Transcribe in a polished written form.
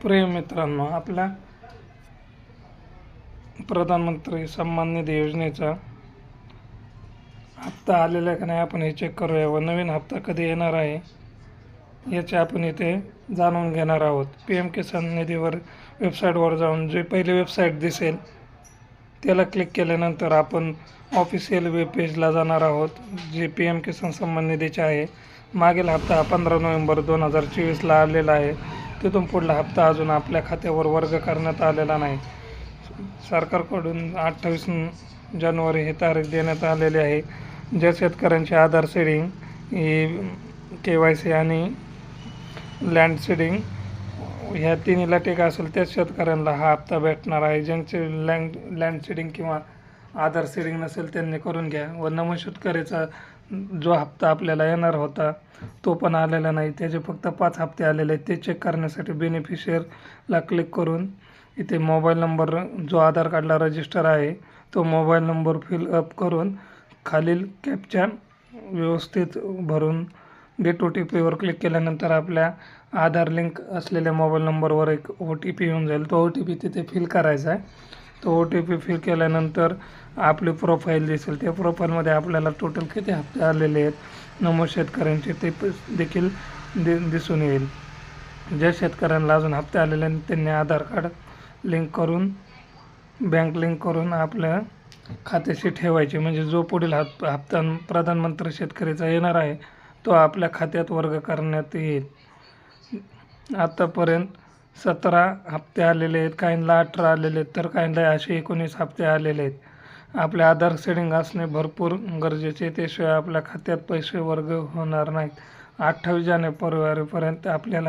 प्रिय मित्रांनो, आपल्या प्रधानमंत्री सन्मान निधी योजनेचा हप्ता आलेला आहे का नाही आपण हे चेक करूया व नवीन हप्ता कधी येणार आहे याचे आपण इथे जाणून घेणार आहोत. PM किसान निधीवर वेबसाईटवर जाऊन जे पहिली वेबसाईट दिसेल त्याला क्लिक केल्यानंतर आपण ऑफिशियल वेब पेजला जाणार आहोत, जे PM किसान सन्मान निधीचे आहे. मागील हप्ता 15 नोव्हेंबर 2024ला आलेला आहे. तिथून पुढला हप्ता अजून आपल्या खात्यावर वर्ग करण्यात आलेला नाही. सरकारकडून 28 जानेवारी ही तारीख देण्यात आलेली आहे. ज्या शेतकऱ्यांचे आधार सीडिंग, KYC आणि लँड सीडिंग ह्या तिन्हीला टिक असेल त्याच शेतकऱ्यांना हा हप्ता भेटणार आहे. ज्यांचे लँड सीडिंग किंवा आधार सीडिंग नसेल त्यांनी करून घ्या. व नमूद शेतकऱ्याचा जो हप्ता आपल्याला येणार होता तो पण आलेला नाही. त्याचे फक्त 5 हप्ते आलेले आहेत. ते चेक करण्यासाठी बेनिफिशियरला क्लिक करून इथे मोबाईल नंबर जो आधार कार्डला रजिस्टर आहे तो मोबाईल नंबर फिल अप करून खालील कॅप्चा व्यवस्थित भरून गेट OTPवर क्लिक केल्यानंतर आपल्या आधार लिंक असलेल्या मोबाईल नंबरवर एक OTP येऊन जाईल. तो OTP तिथे फिल करायचा आहे. तो OTP फिल केल्यानंतर आपली प्रोफाईल दिसेल. त्या प्रोफाईलमध्ये आपल्याला टोटल किती हप्ते आलेले आहेत नमूद शेतकऱ्यांचे ते देखील दिसून येईल. ज्या शेतकऱ्यांना अजून हप्ते आलेले आहेत त्यांनी आधार कार्ड लिंक करून बँक लिंक करून आपल्या खात्याशी ठेवायचे, म्हणजे जो पुढील हप्ता प्रधानमंत्री शेतकरीचा येणार आहे तो आपल्या खात्यात वर्ग करण्यात येईल. आतापर्यंत 17 हप्ते आलेले आहेत, काहींना 18 आलेले आहेत तर काहींना असे 19 हप्ते आलेले आहेत. आपले आधार सीडिंग असणे भरपूर गरजेचे, त्याशिवाय आपल्या खात्यात पैसे वर्ग होणार नाहीत. 28 जानेवारीपर्यंत आपल्याला